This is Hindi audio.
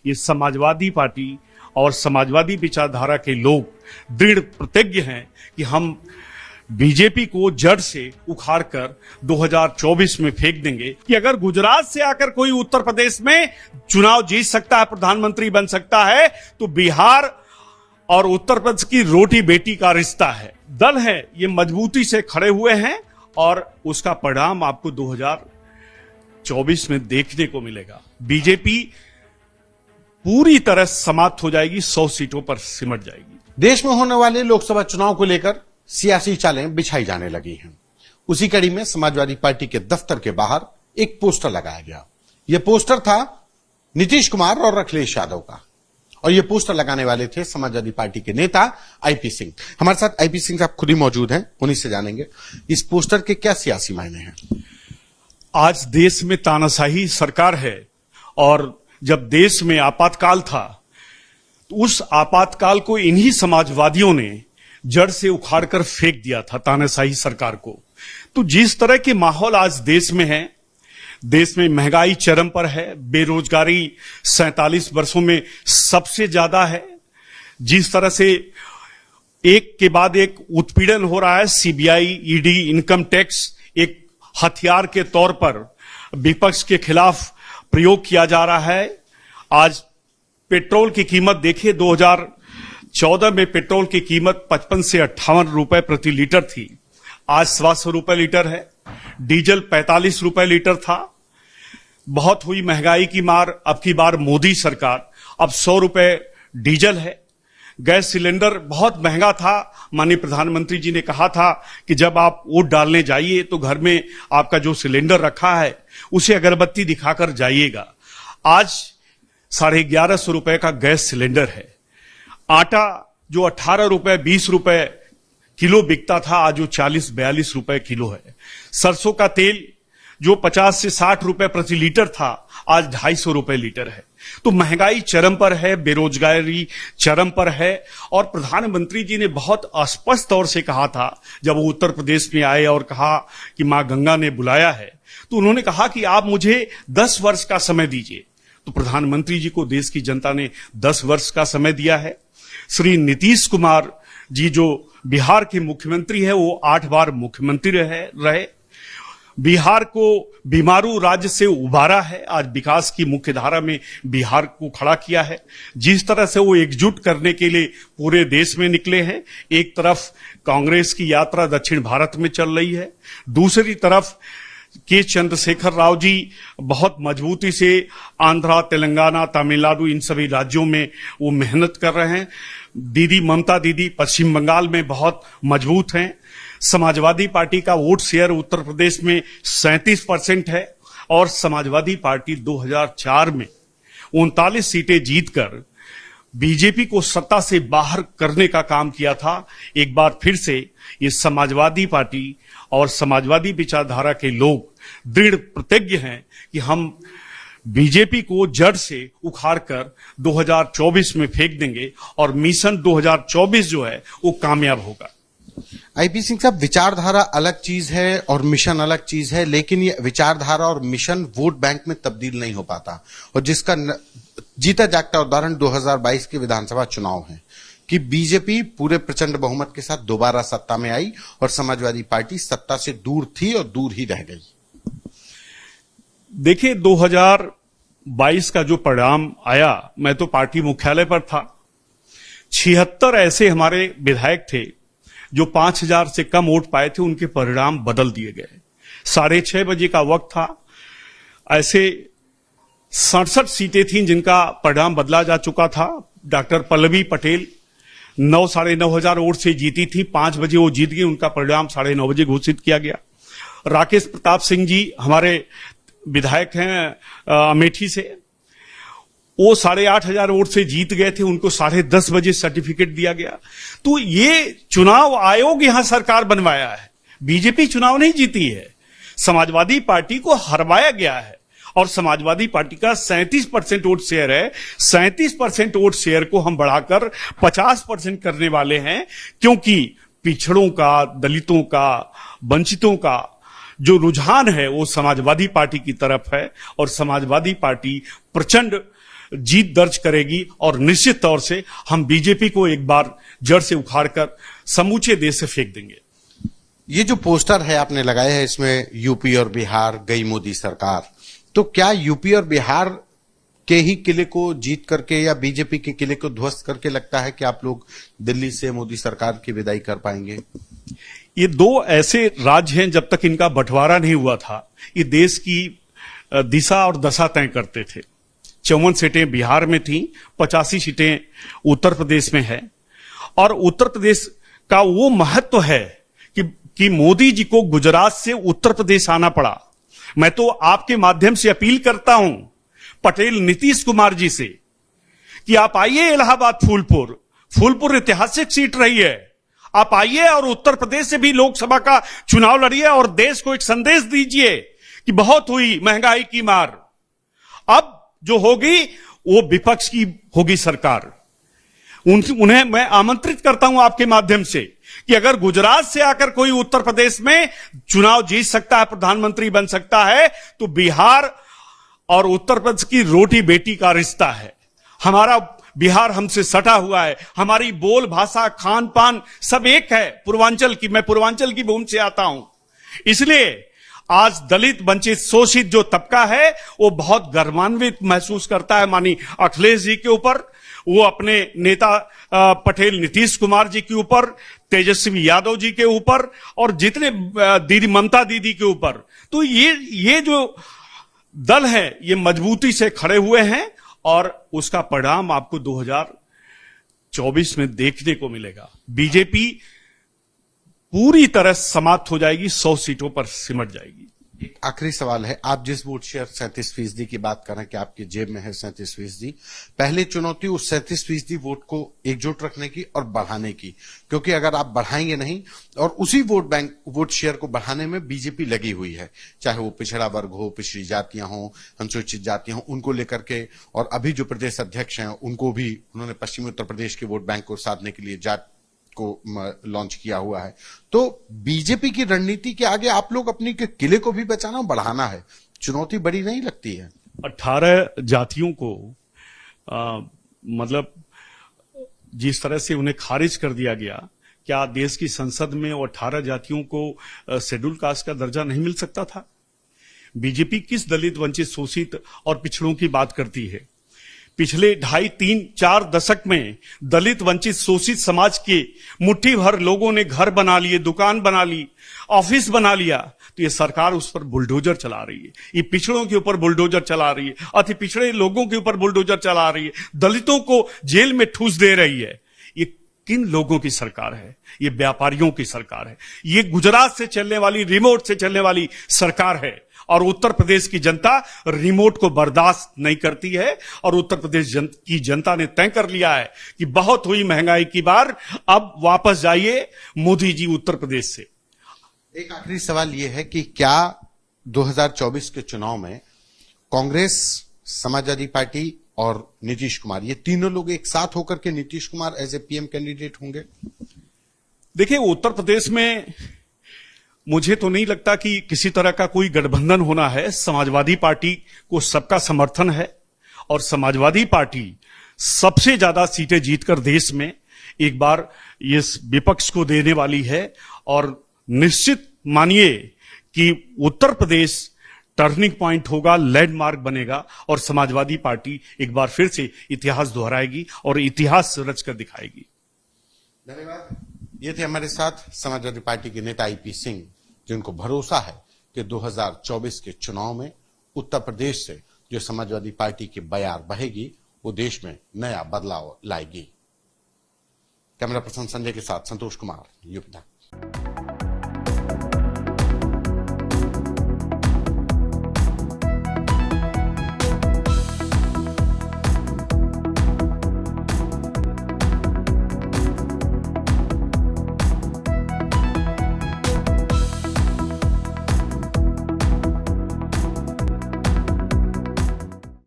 ये समाजवादी पार्टी और समाजवादी विचारधारा के लोग दृढ़ प्रतिज्ञ हैं कि हम बीजेपी को जड़ से उखाड़कर 2024 में फेंक देंगे। कि अगर गुजरात से आकर कोई उत्तर प्रदेश में चुनाव जीत सकता है, प्रधानमंत्री बन सकता है, तो बिहार और उत्तर प्रदेश की रोटी बेटी का रिश्ता है। दल है ये मजबूती से खड़े हुए हैं और उसका परिणाम आपको 2024 में देखने को मिलेगा। बीजेपी पूरी तरह समाप्त हो जाएगी, 100 सीटों पर सिमट जाएगी। देश में होने वाले लोकसभा चुनाव को लेकर सियासी चालें बिछाई जाने लगी हैं। उसी कड़ी में समाजवादी पार्टी के दफ्तर के बाहर एक पोस्टर लगाया गया। यह पोस्टर था नीतीश कुमार और अखिलेश यादव का, और यह पोस्टर लगाने वाले थे समाजवादी पार्टी के नेता आईपी सिंह। हमारे साथ आईपी सिंह साहब खुद ही मौजूद हैं, उन्हीं से जानेंगे इस पोस्टर के क्या सियासी मायने हैं। आज देश में तानाशाही सरकार है, और जब देश में आपातकाल था तो उस आपातकाल को इन्हीं समाजवादियों ने जड़ से उखाड़कर फेंक दिया था, तानाशाही सरकार को। तो जिस तरह के माहौल आज देश में है, देश में महंगाई चरम पर है, बेरोजगारी 47 वर्षों में सबसे ज्यादा है, जिस तरह से एक के बाद एक उत्पीड़न हो रहा है, सीबीआई, ईडी, इनकम टैक्स एक हथियार के तौर पर विपक्ष के खिलाफ प्रयोग किया जा रहा है। आज पेट्रोल की कीमत देखिए, 2014 में पेट्रोल की कीमत 55 से 58 रुपए प्रति लीटर थी, आज 125 रुपए लीटर है। डीजल 45 रुपए लीटर था। बहुत हुई महंगाई की मार, अब की बार मोदी सरकार, अब 100 रुपए डीजल है। गैस सिलेंडर बहुत महंगा था, माननीय प्रधानमंत्री जी ने कहा था कि जब आप वोट डालने जाइए तो घर में आपका जो सिलेंडर रखा है उसे अगरबत्ती दिखाकर जाइएगा। आज 1150 रुपए का गैस सिलेंडर है। आटा जो 18 रुपए 20 रुपए किलो बिकता था, आज वो 40-42 रुपए किलो है। सरसों का तेल जो 50 से 60 रुपए प्रति लीटर था, आज 250 रुपए लीटर है। तो महंगाई चरम पर है, बेरोजगारी चरम पर है। और प्रधानमंत्री जी ने बहुत स्पष्ट तौर से कहा था, जब वो उत्तर प्रदेश में आए और कहा कि मां गंगा ने बुलाया है, तो उन्होंने कहा कि आप मुझे 10 वर्ष का समय दीजिए। तो प्रधानमंत्री जी को देश की जनता ने 10 वर्ष का समय दिया है। श्री नीतीश कुमार जी जो बिहार के मुख्यमंत्री है, वो 8 बार मुख्यमंत्री रहे। बिहार को बीमारू राज्य से उबारा है, आज विकास की मुख्य धारा में बिहार को खड़ा किया है। जिस तरह से वो एकजुट करने के लिए पूरे देश में निकले हैं, एक तरफ कांग्रेस की यात्रा दक्षिण भारत में चल रही है, दूसरी तरफ के चंद्रशेखर राव जी बहुत मजबूती से आंध्रा, तेलंगाना, तमिलनाडु इन सभी राज्यों में वो मेहनत कर रहे हैं। दीदी ममता दीदी पश्चिम बंगाल में बहुत मजबूत हैं। समाजवादी पार्टी का वोट शेयर उत्तर प्रदेश में 37% है, और समाजवादी पार्टी 2004 में 39 सीटें जीतकर बीजेपी को सत्ता से बाहर करने का काम किया था। एक बार फिर से ये समाजवादी पार्टी और समाजवादी विचारधारा के लोग दृढ़ प्रतिज्ञ हैं कि हम बीजेपी को जड़ से उखाड़कर 2024 में फेंक देंगे, और मिशन 2024 जो है वो कामयाब होगा। आईपी सिंह साहब, विचारधारा अलग चीज है और मिशन अलग चीज है, लेकिन ये विचारधारा और मिशन वोट बैंक में तब्दील नहीं हो पाता। और जिसका जीता जागता उदाहरण 2022 के विधानसभा चुनाव है कि बीजेपी पूरे प्रचंड बहुमत के साथ दोबारा सत्ता में आई और समाजवादी पार्टी सत्ता से दूर थी और दूर ही रह गई। देखिए, 2022 का जो परिणाम आया, मैं तो पार्टी मुख्यालय पर था। 76 ऐसे हमारे विधायक थे जो 5000 से कम वोट पाए थे, उनके परिणाम बदल दिए गए। 6:30 बजे का वक्त था। ऐसे 67 सीटें थीं जिनका परिणाम बदला जा चुका था। डॉक्टर पल्लवी पटेल 9-9.5 हजार वोट से जीती थी, 5 बजे वो जीत गई, उनका परिणाम 9:30 बजे घोषित किया गया। राकेश प्रताप सिंह जी हमारे विधायक हैं अमेठी से, वो 8.5 हजार वोट से जीत गए थे, उनको 10:30 बजे सर्टिफिकेट दिया गया। तो ये चुनाव आयोग यहां सरकार बनवाया है, बीजेपी चुनाव नहीं जीती है, समाजवादी पार्टी को हरवाया गया है। और समाजवादी पार्टी का 37% वोट शेयर है। 37% वोट शेयर को हम बढ़ाकर 50% करने वाले हैं, क्योंकि पिछड़ों का, दलितों का, वंचितों का जो रुझान है वो समाजवादी पार्टी की तरफ है, और समाजवादी पार्टी प्रचंड जीत दर्ज करेगी और निश्चित तौर से हम बीजेपी को एक बार जड़ से उखाड़कर समूचे देश से फेंक देंगे। ये जो पोस्टर है आपने लगाए हैं, इसमें यूपी और बिहार गई मोदी सरकार, तो क्या यूपी और बिहार के ही किले को जीत करके या बीजेपी के किले को ध्वस्त करके लगता है कि आप लोग दिल्ली से मोदी सरकार की विदाई कर पाएंगे? ये दो ऐसे राज्य हैं, जब तक इनका बंटवारा नहीं हुआ था ये देश की दिशा और दशा तय करते थे। 54 सीटें बिहार में थी, 85 सीटें उत्तर प्रदेश में है। और उत्तर प्रदेश का वो महत्व है कि मोदी जी को गुजरात से उत्तर प्रदेश आना पड़ा। मैं तो आपके माध्यम से अपील करता हूं पटेल नीतीश कुमार जी से कि आप आइए इलाहाबाद फूलपुर ऐतिहासिक सीट रही है, आप आइए और उत्तर प्रदेश से भी लोकसभा का चुनाव लड़िए और देश को एक संदेश दीजिए कि बहुत हुई महंगाई की मार, अब जो होगी वो विपक्ष की होगी सरकार। उन्हें मैं आमंत्रित करता हूं आपके माध्यम से कि अगर गुजरात से आकर कोई उत्तर प्रदेश में चुनाव जीत सकता है, प्रधानमंत्री बन सकता है, तो बिहार और उत्तर प्रदेश की रोटी बेटी का रिश्ता है। हमारा बिहार हमसे सटा हुआ है, हमारी बोल भाषा खान पान सब एक है। पूर्वांचल की, मैं पूर्वांचल की भूमि से आता हूं, इसलिए आज दलित वंचित शोषित जो तबका है वो बहुत गर्वान्वित महसूस करता है माननीय अखिलेश जी के ऊपर, वो अपने नेता पटेल नीतीश कुमार जी के ऊपर, तेजस्वी यादव जी के ऊपर और जितने दीदी ममता दीदी के ऊपर। तो ये जो दल है ये मजबूती से खड़े हुए हैं और उसका परिणाम आपको 2024 में देखने को मिलेगा। बीजेपी पूरी तरह समाप्त हो जाएगी, 100 सीटों पर सिमट जाएगी। एक आखिरी सवाल है, आप जिस वोट शेयर 37% की बात कर रहे हैं कि आपकी जेब में है 37%, पहले चुनौती उस 37% वोट को एकजुट रखने की और बढ़ाने की, क्योंकि अगर आप बढ़ाएंगे नहीं और उसी वोट शेयर को बढ़ाने में बीजेपी लगी हुई है, चाहे वो पिछड़ा वर्ग हो, पिछड़ी जातियां हो, अनुसूचित जातियां हो, उनको लेकर के, और अभी जो प्रदेश अध्यक्ष हैं उनको भी उन्होंने पश्चिमी उत्तर प्रदेश के वोट बैंक को साधने के लिए जाट को लॉन्च किया हुआ है। तो बीजेपी की रणनीति के आगे आप लोग अपनी किले को भी बचाना और बढ़ाना है, चुनौती बड़ी नहीं लगती है? 18 जातियों को मतलब जिस तरह से उन्हें खारिज कर दिया गया, क्या देश की संसद में वो 18 जातियों को शेड्यूल कास्ट का दर्जा नहीं मिल सकता था? बीजेपी किस दलित वंचित शोषित और पिछड़ों की बात करती है? पिछले 2.5, 3, 4 दशक में दलित वंचित शोषित समाज के मुट्ठी भर लोगों ने घर बना लिए, दुकान बना ली, ऑफिस बना लिया, तो ये सरकार उस पर बुलडोजर चला रही है। ये पिछड़ों के ऊपर बुलडोजर चला रही है, अति पिछड़े लोगों के ऊपर बुलडोजर चला रही है, दलितों को जेल में ठूस दे रही है। ये किन लोगों की सरकार है? ये व्यापारियों की सरकार है। ये गुजरात से चलने वाली, रिमोट से चलने वाली सरकार है और उत्तर प्रदेश की जनता रिमोट को बर्दाश्त नहीं करती है और उत्तर प्रदेश की जनता ने तय कर लिया है कि बहुत हुई महंगाई की बार, अब वापस जाइए मोदी जी उत्तर प्रदेश से। एक आखिरी सवाल यह है कि क्या 2024 के चुनाव में कांग्रेस, समाजवादी पार्टी और नीतीश कुमार, ये तीनों लोग एक साथ होकर के Nitish Kumar as a PM candidate होंगे? देखिए, उत्तर प्रदेश में मुझे तो नहीं लगता कि किसी तरह का कोई गठबंधन होना है। समाजवादी पार्टी को सबका समर्थन है और समाजवादी पार्टी सबसे ज्यादा सीटें जीतकर देश में एक बार ये विपक्ष को देने वाली है और निश्चित मानिए कि उत्तर प्रदेश टर्निंग पॉइंट होगा, लैंडमार्क बनेगा और समाजवादी पार्टी एक बार फिर से इतिहास दोहराएगी और इतिहास रच कर दिखाएगी। धन्यवाद। ये थे हमारे साथ समाजवादी पार्टी के नेता ईपी सिंह, जिनको भरोसा है कि 2024 के चुनाव में उत्तर प्रदेश से जो समाजवादी पार्टी की बयार बहेगी वो देश में नया बदलाव लाएगी। कैमरा पर्सन संजय के साथ संतोष कुमार, यूपी तक।